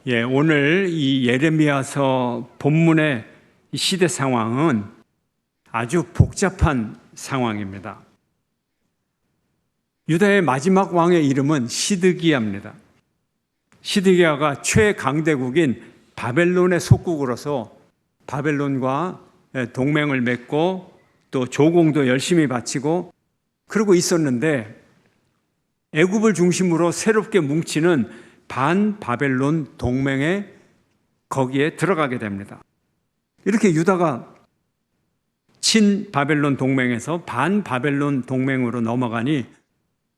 오늘 이 예레미야서 본문의 시대 상황은 아주 복잡한 상황입니다. 유다의 마지막 왕의 이름은 시드기야입니다. 시드기야가 최강대국인 바벨론의 속국으로서 바벨론과 동맹을 맺고 또 조공도 열심히 바치고 그러고 있었는데, 애굽을 중심으로 새롭게 뭉치는 반바벨론 동맹에 거기에 들어가게 됩니다. 이렇게 유다가 친바벨론 동맹에서 반바벨론 동맹으로 넘어가니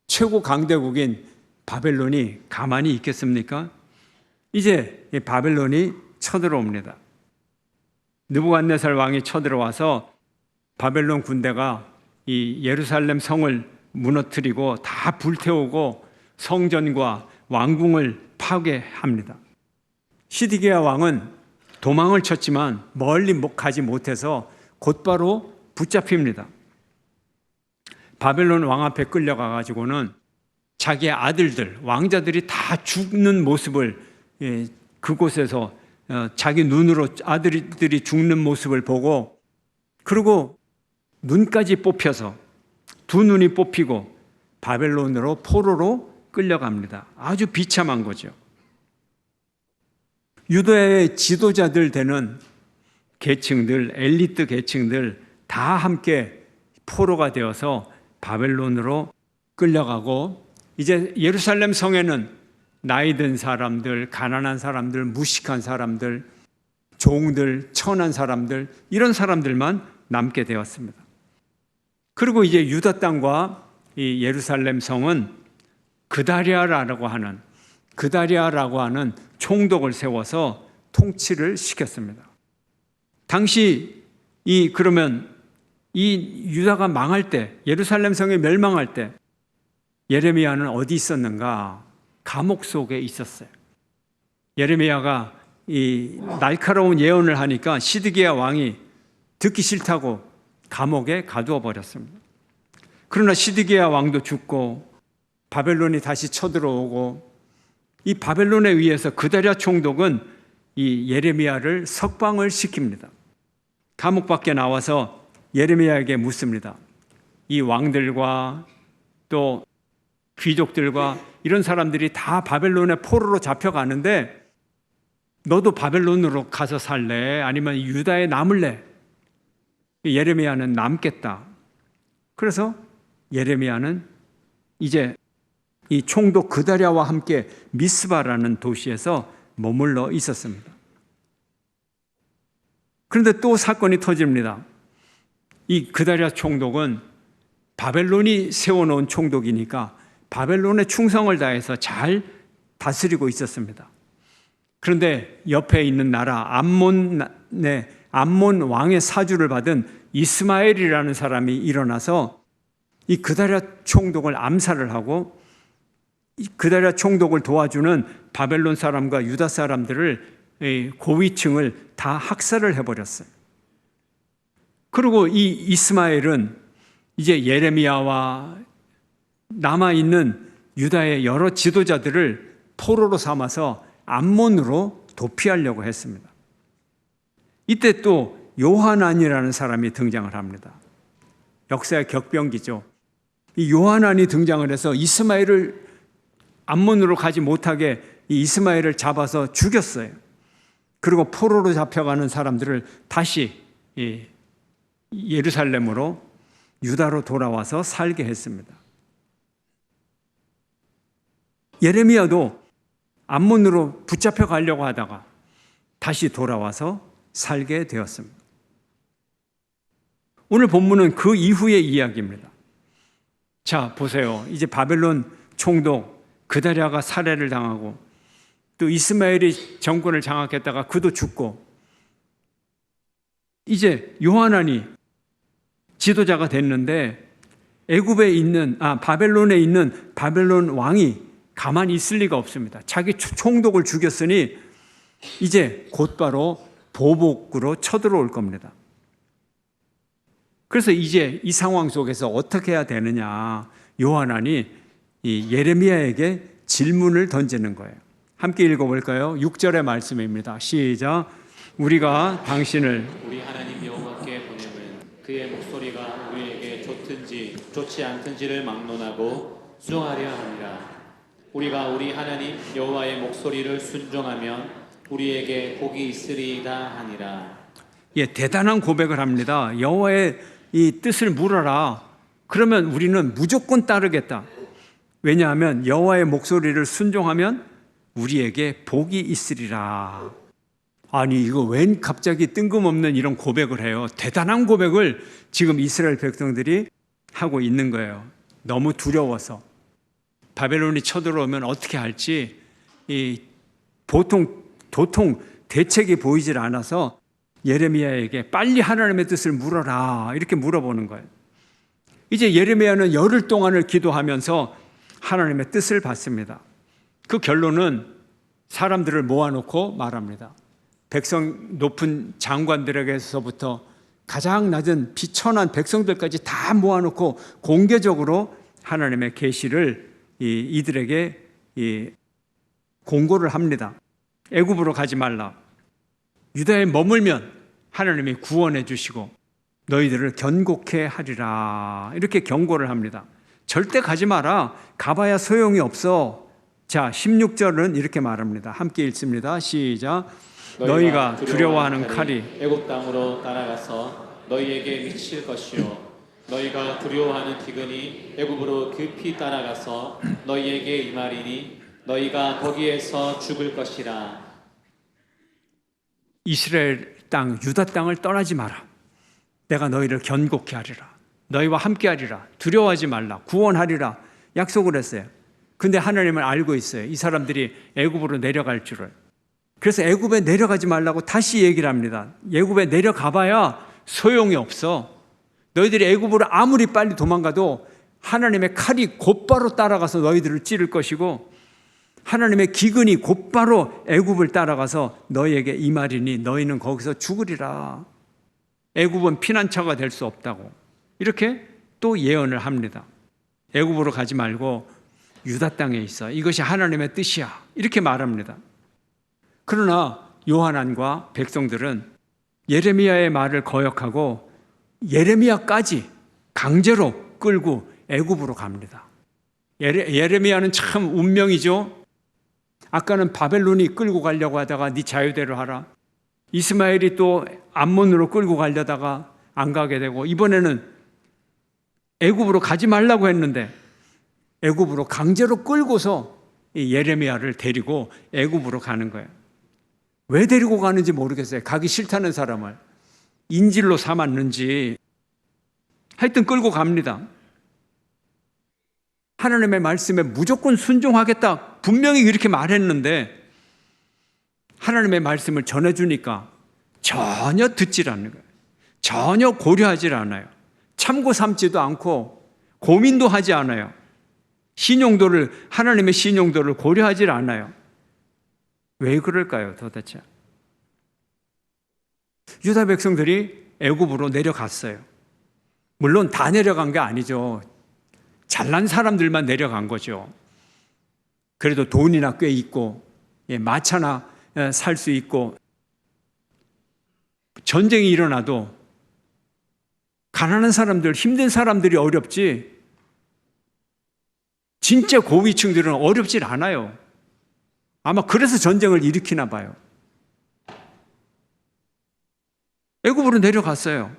최고 강대국인 바벨론이 가만히 있겠습니까? 이제 바벨론이 쳐들어옵니다. 느부갓네살 왕이 쳐들어와서 바벨론 군대가 이 예루살렘 성을 무너뜨리고 다 불태우고 성전과 왕궁을 파괴합니다. 시드기야 왕은 도망을 쳤지만 멀리 가지 못해서 곧바로 붙잡힙니다. 바벨론 왕 앞에 끌려가가지고는 자기의 아들들, 왕자들이 다 죽는 모습을 그곳에서 자기 눈으로 아들들이 죽는 모습을 보고, 그리고 눈까지 뽑혀서 두 눈이 뽑히고 바벨론으로 포로로 끌려갑니다. 아주 비참한 거죠. 유다의 지도자들 되는 계층들, 엘리트 계층들 다 함께 포로가 되어서 바벨론으로 끌려가고, 이제 예루살렘 성에는 나이 든 사람들, 가난한 사람들, 무식한 사람들, 종들, 천한 사람들, 이런 사람들만 남게 되었습니다. 그리고 이제 유다 땅과 이 예루살렘 성은 그다리아라고 하는 총독을 세워서 통치를 시켰습니다. 당시 그러면 이 유다가 망할 때, 예루살렘 성이 멸망할 때 예레미야는 어디 있었는가? 감옥 속에 있었어요. 예레미야가 이 날카로운 예언을 하니까 시드기야 왕이 듣기 싫다고 감옥에 가두어 버렸습니다. 그러나 시드기야 왕도 죽고 바벨론이 다시 쳐들어오고, 이 바벨론에 의해서 그다리아 총독은 이 예레미야를 석방을 시킵니다. 감옥 밖에 나와서 예레미야에게 묻습니다. 이 왕들과 또 귀족들과 이런 사람들이 다 바벨론의 포로로 잡혀가는데 너도 바벨론으로 가서 살래? 아니면 유다에 남을래? 예레미야는 남겠다. 그래서 예레미야는 이제 이 총독 그다리아와 함께 미스바라는 도시에서 머물러 있었습니다. 그런데 또 사건이 터집니다. 이 그다리아 총독은 바벨론이 세워놓은 총독이니까 바벨론에 충성을 다해서 잘 다스리고 있었습니다. 그런데 옆에 있는 나라 암몬 왕의 사주를 받은 이스마엘이라는 사람이 일어나서 이 그다리아 총독을 암살을 하고, 이 그다리아 총독을 도와주는 바벨론 사람과 유다 사람들을, 고위층을 다 학살을 해버렸어요. 그리고 이 이스마엘은 이제 예레미야와 남아있는 유다의 여러 지도자들을 포로로 삼아서 암몬으로 도피하려고 했습니다. 이때 또 요하난이라는 사람이 등장을 합니다. 역사의 격변기죠. 이 요하난이 등장을 해서 이스마엘을 암몬으로 가지 못하게 이 이스마엘을 잡아서 죽였어요. 그리고 포로로 잡혀가는 사람들을 다시 예루살렘으로, 유다로 돌아와서 살게 했습니다. 예레미야도 암몬으로 붙잡혀 가려고 하다가 다시 돌아와서 살게 되었습니다. 오늘 본문은 그 이후의 이야기입니다. 자, 보세요. 이제 바벨론 총독 그다리아가 살해를 당하고, 또 이스마엘이 정권을 장악했다가 그도 죽고, 이제 요하난이 지도자가 됐는데 바벨론에 있는 바벨론 왕이 가만히 있을 리가 없습니다. 자기 총독을 죽였으니 이제 곧바로 보복으로 쳐들어올 겁니다. 그래서 이제 이 상황 속에서 어떻게 해야 되느냐, 요하난이 이 예레미야에게 질문을 던지는 거예요. 함께 읽어볼까요? 6절의 말씀입니다. 시작. 우리가 당신을 우리 하나님 여호와께 보내면 그의 목소리가 우리에게 좋든지 좋지 않든지를 막론하고 수용하려 함이라. 우리가 우리 하나님 여호와의 목소리를 순종하면 우리에게 복이 있으리이다 하니라. 예, 대단한 고백을 합니다. 여호와의 이 뜻을 물어라. 그러면 우리는 무조건 따르겠다. 왜냐하면 여호와의 목소리를 순종하면 우리에게 복이 있으리라. 아니, 이거 웬 갑자기 뜬금없는 이런 고백을 해요? 대단한 고백을 지금 이스라엘 백성들이 하고 있는 거예요. 너무 두려워서. 바벨론이 쳐들어오면 어떻게 할지 도통 대책이 보이질 않아서 예레미야에게 빨리 하나님의 뜻을 물어라 이렇게 물어보는 거예요. 이제 예레미야는 열흘 동안을 기도하면서 하나님의 뜻을 받습니다. 그 결론은 사람들을 모아놓고 말합니다. 백성 높은 장관들에게서부터 가장 낮은 비천한 백성들까지 다 모아놓고 공개적으로 하나님의 계시를 이들에게 공고를 합니다. 애굽으로 가지 말라. 유다에 머물면 하나님이 구원해 주시고 너희들을 견고케 하리라. 이렇게 경고를 합니다. 절대 가지 마라. 가봐야 소용이 없어. 자, 16절은 이렇게 말합니다. 함께 읽습니다. 시작. 너희가 두려워하는 칼이 애굽 땅으로 따라가서 너희에게 미칠 것이요 너희가 두려워하는 기근이 애굽으로 급히 따라가서 너희에게 임하리니 너희가 거기에서 죽을 것이라. 이스라엘 땅, 유다 땅을 떠나지 마라. 내가 너희를 견고케 하리라. 너희와 함께 하리라. 두려워하지 말라. 구원하리라. 약속을 했어요. 근데 하나님은 알고 있어요. 이 사람들이 애굽으로 내려갈 줄을. 그래서 애굽에 내려가지 말라고 다시 얘기를 합니다. 애굽에 내려가 봐야 소용이 없어. 너희들이 애굽으로 아무리 빨리 도망가도 하나님의 칼이 곧바로 따라가서 너희들을 찌를 것이고 하나님의 기근이 곧바로 애굽을 따라가서 너희에게 임하리니 너희는 거기서 죽으리라. 애굽은 피난처가 될 수 없다고 이렇게 또 예언을 합니다. 애굽으로 가지 말고 유다 땅에 있어. 이것이 하나님의 뜻이야. 이렇게 말합니다. 그러나 요하난과 백성들은 예레미야의 말을 거역하고 예레미야까지 강제로 끌고 애굽으로 갑니다. 예레미야는 참 운명이죠. 아까는 바벨론이 끌고 가려고 하다가 네 자유대로 하라. 이스마엘이 또 암몬으로 끌고 가려다가 안 가게 되고 이번에는 애굽으로 가지 말라고 했는데 애굽으로 강제로 끌고서 이 예레미야를 데리고 애굽으로 가는 거예요. 왜 데리고 가는지 모르겠어요. 가기 싫다는 사람을 인질로 삼았는지 하여튼 끌고 갑니다. 하나님의 말씀에 무조건 순종하겠다 분명히 이렇게 말했는데 하나님의 말씀을 전해주니까 전혀 듣질 않는 거예요. 전혀 고려하지 않아요. 참고 삼지도 않고 고민도 하지 않아요. 하나님의 신용도를 고려하지 않아요. 왜 그럴까요, 도대체? 유다 백성들이 애굽으로 내려갔어요. 물론 다 내려간 게 아니죠. 잘난 사람들만 내려간 거죠. 그래도 돈이나 꽤 있고 마차나 살 수 있고 전쟁이 일어나도 가난한 사람들, 힘든 사람들이 어렵지 진짜 고위층들은 어렵질 않아요. 아마 그래서 전쟁을 일으키나 봐요. 애굽으로 내려갔어요.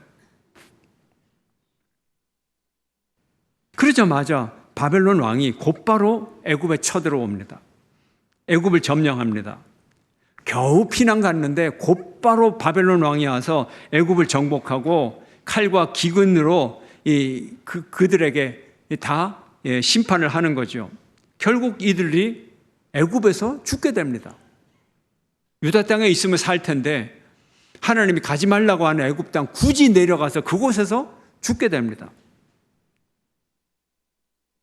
그러자마자 바벨론 왕이 곧바로 애굽에 쳐들어옵니다. 애굽을 점령합니다. 겨우 피난 갔는데 곧바로 바벨론 왕이 와서 애굽을 정복하고 칼과 기근으로 그들에게 다 심판을 하는 거죠. 결국 이들이 애굽에서 죽게 됩니다. 유다 땅에 있으면 살 텐데 하나님이 가지 말라고 하는 애굽 땅 굳이 내려가서 그곳에서 죽게 됩니다.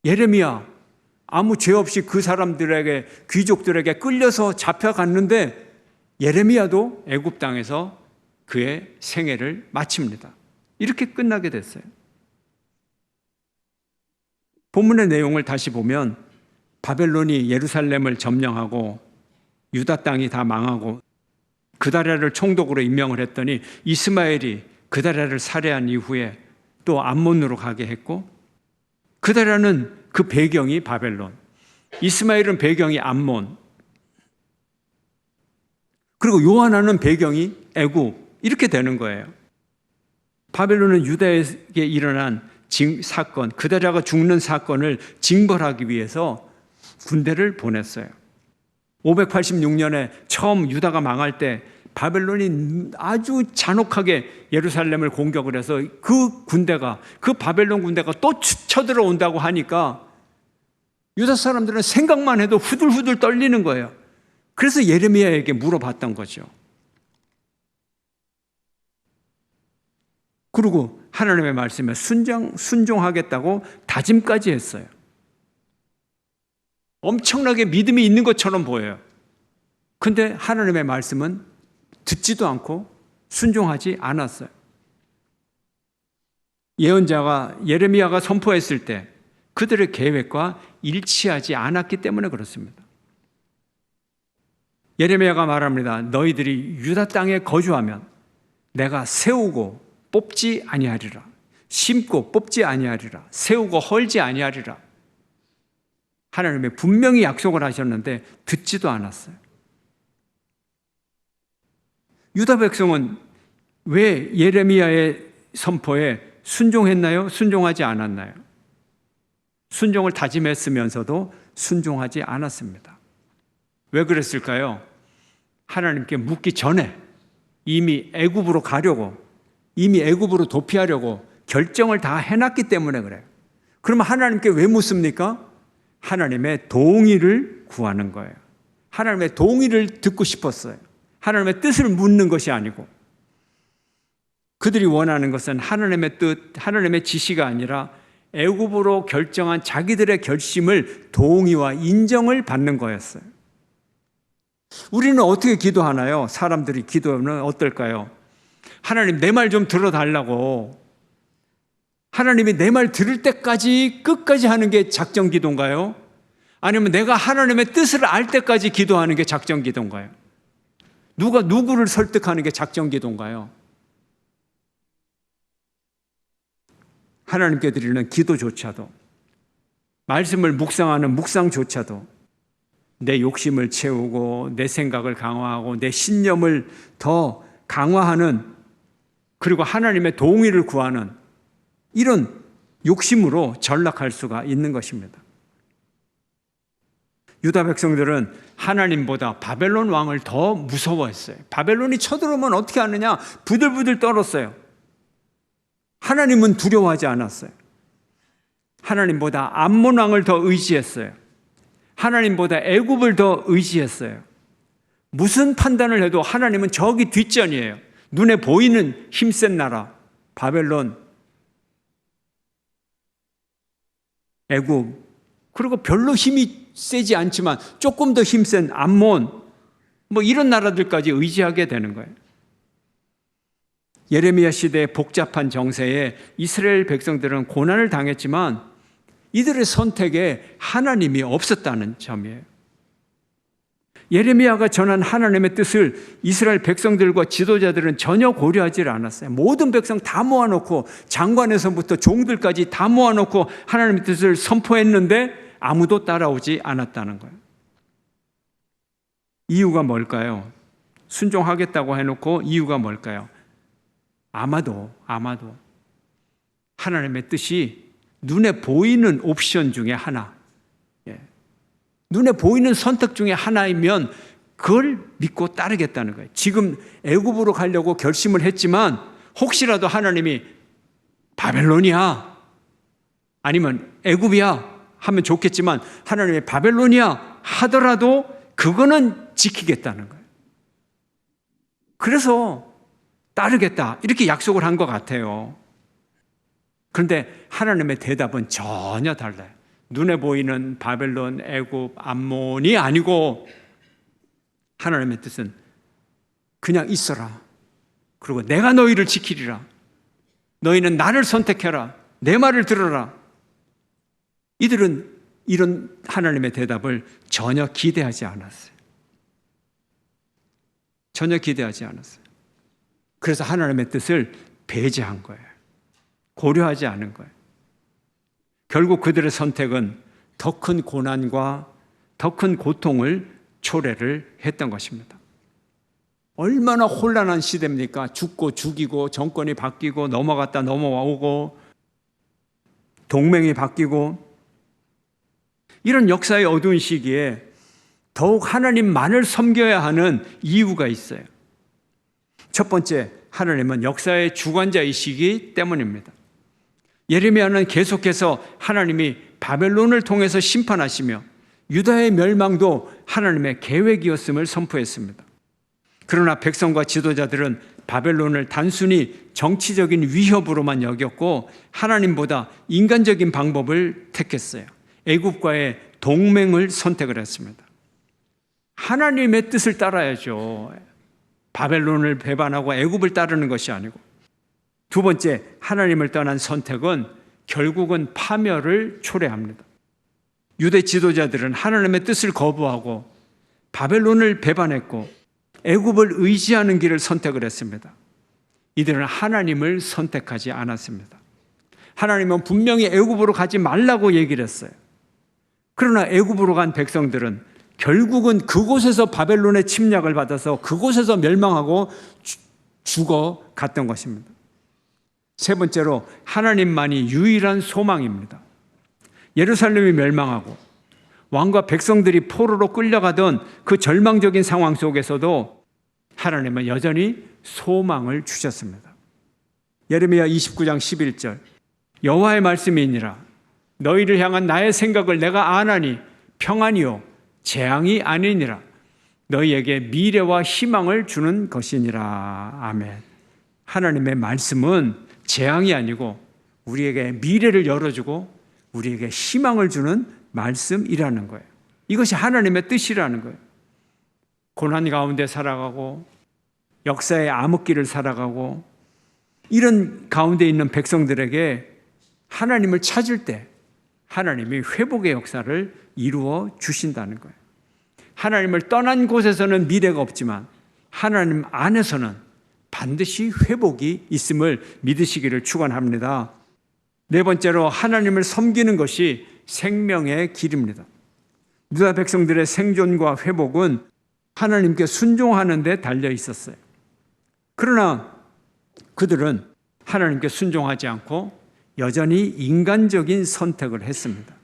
예레미야 아무 죄 없이 그 사람들에게 귀족들에게 끌려서 잡혀갔는데 예레미야도 애굽 땅에서 그의 생애를 마칩니다. 이렇게 끝나게 됐어요. 본문의 내용을 다시 보면 바벨론이 예루살렘을 점령하고 유다 땅이 다 망하고 그다랴를 총독으로 임명을 했더니 이스마엘이 그다랴를 살해한 이후에 또 암몬으로 가게 했고, 그다랴는 그 배경이 바벨론, 이스마엘은 배경이 암몬, 그리고 요하나는 배경이 애굽, 이렇게 되는 거예요. 바벨론은 유다에게 일어난 사건, 그다랴가 죽는 사건을 징벌하기 위해서 군대를 보냈어요. 586년에 처음 유다가 망할 때 바벨론이 아주 잔혹하게 예루살렘을 공격을 해서 그 군대가, 그 바벨론 군대가 또 쳐들어온다고 하니까 유다 사람들은 생각만 해도 후들후들 떨리는 거예요. 그래서 예레미야에게 물어봤던 거죠. 그리고 하나님의 말씀에 순종하겠다고 다짐까지 했어요. 엄청나게 믿음이 있는 것처럼 보여요. 근데 하나님의 말씀은 듣지도 않고 순종하지 않았어요. 예언자가 예레미야가 선포했을 때 그들의 계획과 일치하지 않았기 때문에 그렇습니다. 예레미야가 말합니다. 너희들이 유다 땅에 거주하면 내가 세우고 뽑지 아니하리라. 심고 뽑지 아니하리라. 세우고 헐지 아니하리라. 하나님이 분명히 약속을 하셨는데 듣지도 않았어요. 유다 백성은 왜 예레미야의 선포에 순종했나요? 순종하지 않았나요? 순종을 다짐했으면서도 순종하지 않았습니다. 왜 그랬을까요? 하나님께 묻기 전에 이미 애굽으로 가려고, 이미 애굽으로 도피하려고 결정을 다 해놨기 때문에 그래요. 그러면 하나님께 왜 묻습니까? 하나님의 동의를 구하는 거예요. 하나님의 동의를 듣고 싶었어요. 하나님의 뜻을 묻는 것이 아니고, 그들이 원하는 것은 하나님의 뜻, 하나님의 지시가 아니라 애굽으로 결정한 자기들의 결심을 동의와 인정을 받는 거였어요. 우리는 어떻게 기도하나요? 사람들이 기도하면 어떨까요? 하나님, 내 말 좀 들어달라고. 하나님이 내 말 들을 때까지 끝까지 하는 게 작정 기도인가요? 아니면 내가 하나님의 뜻을 알 때까지 기도하는 게 작정 기도인가요? 누가 누구를 설득하는 게 작정 기도인가요? 하나님께 드리는 기도조차도, 말씀을 묵상하는 묵상조차도 내 욕심을 채우고 내 생각을 강화하고 내 신념을 더 강화하는, 그리고 하나님의 동의를 구하는 이런 욕심으로 전락할 수가 있는 것입니다. 유다 백성들은 하나님보다 바벨론 왕을 더 무서워했어요. 바벨론이 쳐들어오면 어떻게 하느냐? 부들부들 떨었어요. 하나님은 두려워하지 않았어요. 하나님보다 암몬 왕을 더 의지했어요. 하나님보다 애굽을 더 의지했어요. 무슨 판단을 해도 하나님은 저기 뒷전이에요. 눈에 보이는 힘센 나라 바벨론, 애굽, 그리고 별로 힘이 세지 않지만 조금 더 힘센 암몬, 뭐 이런 나라들까지 의지하게 되는 거예요. 예레미야 시대의 복잡한 정세에 이스라엘 백성들은 고난을 당했지만 이들의 선택에 하나님이 없었다는 점이에요. 예레미야가 전한 하나님의 뜻을 이스라엘 백성들과 지도자들은 전혀 고려하지 않았어요. 모든 백성 다 모아놓고, 장관에서부터 종들까지 다 모아놓고 하나님의 뜻을 선포했는데 아무도 따라오지 않았다는 거예요. 이유가 뭘까요? 순종하겠다고 해놓고 이유가 뭘까요? 아마도 하나님의 뜻이 눈에 보이는 옵션 중에 하나, 눈에 보이는 선택 중에 하나이면 그걸 믿고 따르겠다는 거예요. 지금 애굽으로 가려고 결심을 했지만 혹시라도 하나님이 바벨론이야 아니면 애굽이야 하면 좋겠지만 하나님이 바벨론이야 하더라도 그거는 지키겠다는 거예요. 그래서 따르겠다 이렇게 약속을 한 것 같아요. 그런데 하나님의 대답은 전혀 달라요. 눈에 보이는 바벨론, 애굽, 암몬이 아니고 하나님의 뜻은 그냥 있어라. 그리고 내가 너희를 지키리라. 너희는 나를 선택해라. 내 말을 들어라. 이들은 이런 하나님의 대답을 전혀 기대하지 않았어요. 전혀 기대하지 않았어요. 그래서 하나님의 뜻을 배제한 거예요. 고려하지 않은 거예요. 결국 그들의 선택은 더 큰 고난과 더 큰 고통을 초래를 했던 것입니다. 얼마나 혼란한 시대입니까? 죽고 죽이고 정권이 바뀌고 넘어갔다 넘어오고 동맹이 바뀌고 이런 역사의 어두운 시기에 더욱 하나님만을 섬겨야 하는 이유가 있어요. 첫 번째, 하나님은 역사의 주관자이시기 때문입니다. 예레미야는 계속해서 하나님이 바벨론을 통해서 심판하시며 유다의 멸망도 하나님의 계획이었음을 선포했습니다. 그러나 백성과 지도자들은 바벨론을 단순히 정치적인 위협으로만 여겼고 하나님보다 인간적인 방법을 택했어요. 애굽과의 동맹을 선택을 했습니다. 하나님의 뜻을 따라야죠. 바벨론을 배반하고 애굽을 따르는 것이 아니고. 두 번째, 하나님을 떠난 선택은 결국은 파멸을 초래합니다. 유대 지도자들은 하나님의 뜻을 거부하고 바벨론을 배반했고 애굽을 의지하는 길을 선택을 했습니다. 이들은 하나님을 선택하지 않았습니다. 하나님은 분명히 애굽으로 가지 말라고 얘기를 했어요. 그러나 애굽으로 간 백성들은 결국은 그곳에서 바벨론의 침략을 받아서 그곳에서 멸망하고 죽어 갔던 것입니다. 세 번째로, 하나님만이 유일한 소망입니다. 예루살렘이 멸망하고 왕과 백성들이 포로로 끌려가던 그 절망적인 상황 속에서도 하나님은 여전히 소망을 주셨습니다. 예레미야 29장 11절, 여호와의 말씀이니라 너희를 향한 나의 생각을 내가 아나니 평안이요 재앙이 아니니라 너희에게 미래와 희망을 주는 것이니라. 아멘. 하나님의 말씀은 재앙이 아니고 우리에게 미래를 열어주고 우리에게 희망을 주는 말씀이라는 거예요. 이것이 하나님의 뜻이라는 거예요. 고난 가운데 살아가고 역사의 암흑기를 살아가고 이런 가운데 있는 백성들에게 하나님을 찾을 때 하나님이 회복의 역사를 이루어 주신다는 거예요. 하나님을 떠난 곳에서는 미래가 없지만 하나님 안에서는 반드시 회복이 있음을 믿으시기를 축원합니다. 네 번째로, 하나님을 섬기는 것이 생명의 길입니다. 유다 백성들의 생존과 회복은 하나님께 순종하는 데 달려 있었어요. 그러나 그들은 하나님께 순종하지 않고 여전히 인간적인 선택을 했습니다.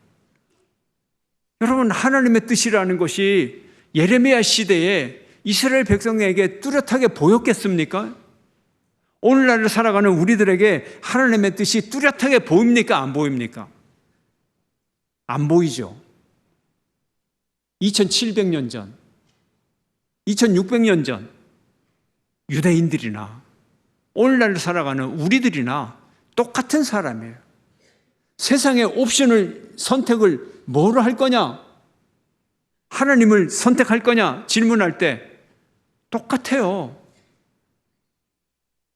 여러분, 하나님의 뜻이라는 것이 예레미야 시대에 이스라엘 백성에게 뚜렷하게 보였겠습니까? 오늘날을 살아가는 우리들에게 하나님의 뜻이 뚜렷하게 보입니까? 안 보입니까? 안 보이죠. 2700년 전, 2600년 전 유대인들이나 오늘날 살아가는 우리들이나 똑같은 사람이에요. 세상의 옵션을, 선택을 뭐로 할 거냐? 하나님을 선택할 거냐? 질문할 때 똑같아요.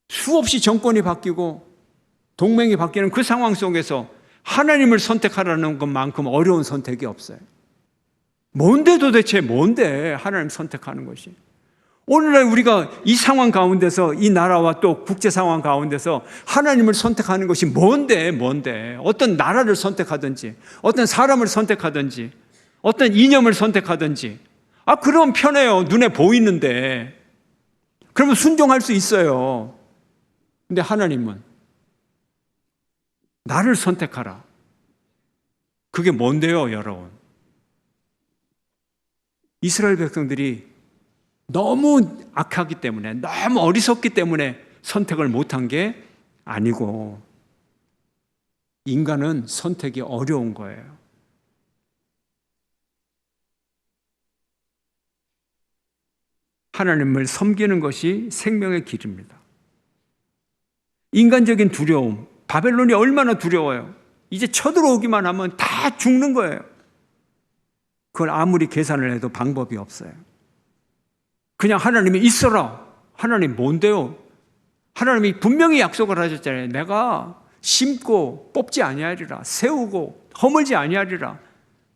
수없이 정권이 바뀌고 동맹이 바뀌는 그 상황 속에서 하나님을 선택하라는 것만큼 어려운 선택이 없어요. 뭔데 도대체 뭔데 하나님 선택하는 것이? 오늘날 우리가 이 상황 가운데서 이 나라와 또 국제 상황 가운데서 하나님을 선택하는 것이 뭔데? 어떤 나라를 선택하든지 어떤 사람을 선택하든지 어떤 이념을 선택하든지 그럼 편해요. 눈에 보이는데 그러면 순종할 수 있어요. 근데 하나님은 나를 선택하라. 그게 뭔데요, 여러분? 이스라엘 백성들이 너무 악하기 때문에, 너무 어리석기 때문에 선택을 못한 게 아니고 인간은 선택이 어려운 거예요. 하나님을 섬기는 것이 생명의 길입니다. 인간적인 두려움, 바벨론이 얼마나 두려워요. 이제 쳐들어오기만 하면 다 죽는 거예요. 그걸 아무리 계산을 해도 방법이 없어요. 그냥 하나님이 있어라. 하나님 뭔데요? 하나님이 분명히 약속을 하셨잖아요. 내가 심고 뽑지 아니하리라. 세우고 허물지 아니하리라.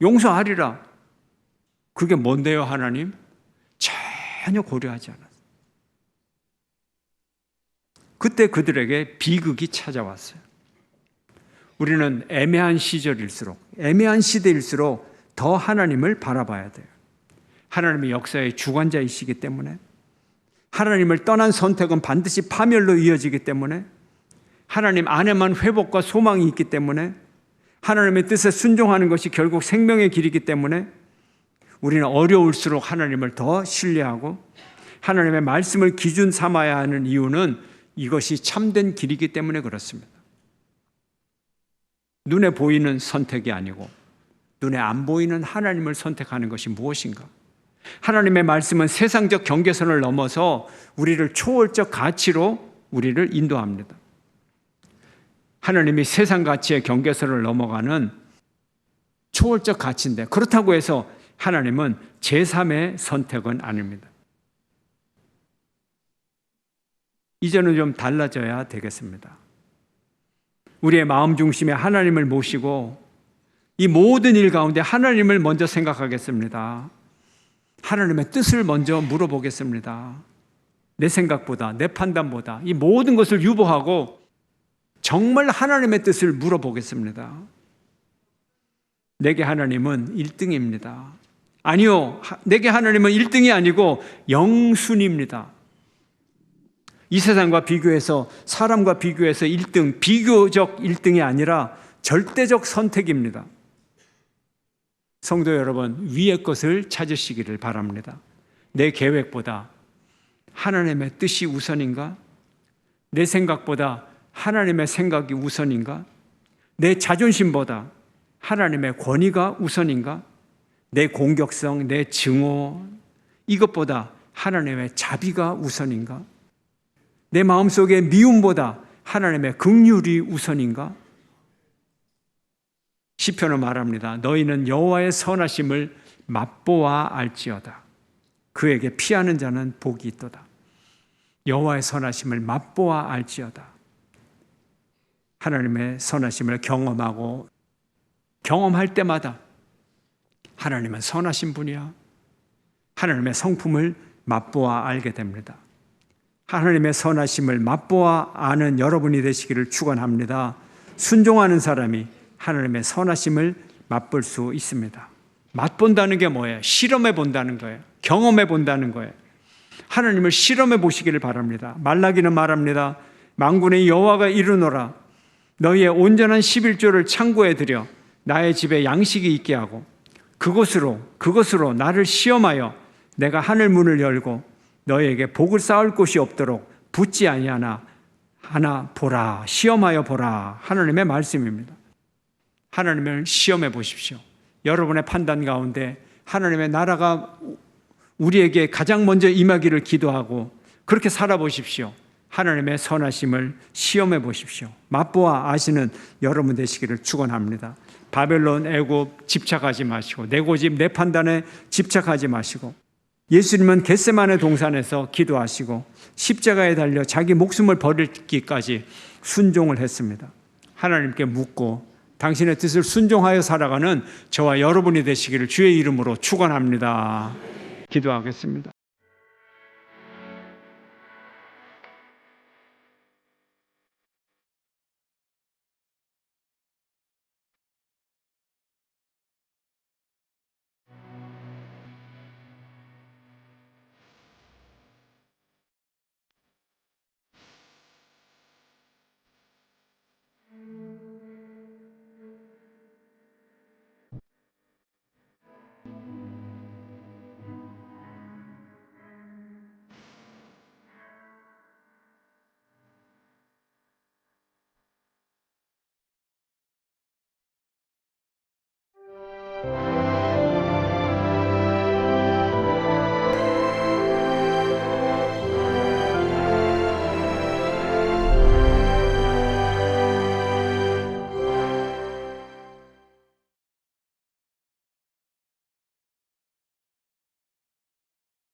용서하리라. 그게 뭔데요, 하나님? 전혀 고려하지 않았어요. 그때 그들에게 비극이 찾아왔어요. 우리는 애매한 시절일수록, 애매한 시대일수록 더 하나님을 바라봐야 돼요. 하나님이 역사의 주관자이시기 때문에, 하나님을 떠난 선택은 반드시 파멸로 이어지기 때문에, 하나님 안에만 회복과 소망이 있기 때문에, 하나님의 뜻에 순종하는 것이 결국 생명의 길이기 때문에 우리는 어려울수록 하나님을 더 신뢰하고 하나님의 말씀을 기준 삼아야 하는 이유는 이것이 참된 길이기 때문에 그렇습니다. 눈에 보이는 선택이 아니고 눈에 안 보이는 하나님을 선택하는 것이 무엇인가? 하나님의 말씀은 세상적 경계선을 넘어서 우리를 초월적 가치로 우리를 인도합니다. 하나님이 세상 가치의 경계선을 넘어가는 초월적 가치인데, 그렇다고 해서 하나님은 제3의 선택은 아닙니다. 이제는 좀 달라져야 되겠습니다. 우리의 마음 중심에 하나님을 모시고 이 모든 일 가운데 하나님을 먼저 생각하겠습니다. 하나님의 뜻을 먼저 물어보겠습니다. 내 생각보다, 내 판단보다 이 모든 것을 유보하고 정말 하나님의 뜻을 물어보겠습니다. 내게 하나님은 1등입니다. 아니요, 내게 하나님은 1등이 아니고 영순입니다. 이 세상과 비교해서, 사람과 비교해서 1등, 비교적 1등이 아니라 절대적 선택입니다. 성도 여러분, 위의 것을 찾으시기를 바랍니다. 내 계획보다 하나님의 뜻이 우선인가? 내 생각보다 하나님의 생각이 우선인가? 내 자존심보다 하나님의 권위가 우선인가? 내 공격성, 내 증오, 이것보다 하나님의 자비가 우선인가? 내 마음속의 미움보다 하나님의 긍휼이 우선인가? 시편은 말합니다. 너희는 여호와의 선하심을 맛보아 알지어다. 그에게 피하는 자는 복이 있도다. 여호와의 선하심을 맛보아 알지어다. 하나님의 선하심을 경험하고 경험할 때마다 하나님은 선하신 분이야. 하나님의 성품을 맛보아 알게 됩니다. 하나님의 선하심을 맛보아 아는 여러분이 되시기를 축원합니다. 순종하는 사람이 하나님의 선하심을 맛볼 수 있습니다. 맛본다는 게 뭐예요? 실험해 본다는 거예요. 경험해 본다는 거예요. 하나님을 실험해 보시기를 바랍니다. 말라기는 말합니다. 만군의 여호와가 이르노라. 너희의 온전한 11조를 창고에 들여 나의 집에 양식이 있게 하고 그것으로 나를 시험하여 내가 하늘 문을 열고 너희에게 복을 쌓을 곳이 없도록 붙지 아니하나 하나 보라. 시험하여 보라. 하나님의 말씀입니다. 하나님을 시험해 보십시오. 여러분의 판단 가운데 하나님의 나라가 우리에게 가장 먼저 임하기를 기도하고 그렇게 살아보십시오. 하나님의 선하심을 시험해 보십시오. 맛보아 아시는 여러분 되시기를 축원합니다. 바벨론, 애굽 집착하지 마시고 내 고집, 내 판단에 집착하지 마시고 예수님은 겟세마네 동산에서 기도하시고 십자가에 달려 자기 목숨을 버리기까지 순종을 했습니다. 하나님께 묻고 당신의 뜻을 순종하여 살아가는 저와 여러분이 되시기를 주의 이름으로 축원합니다. 기도하겠습니다.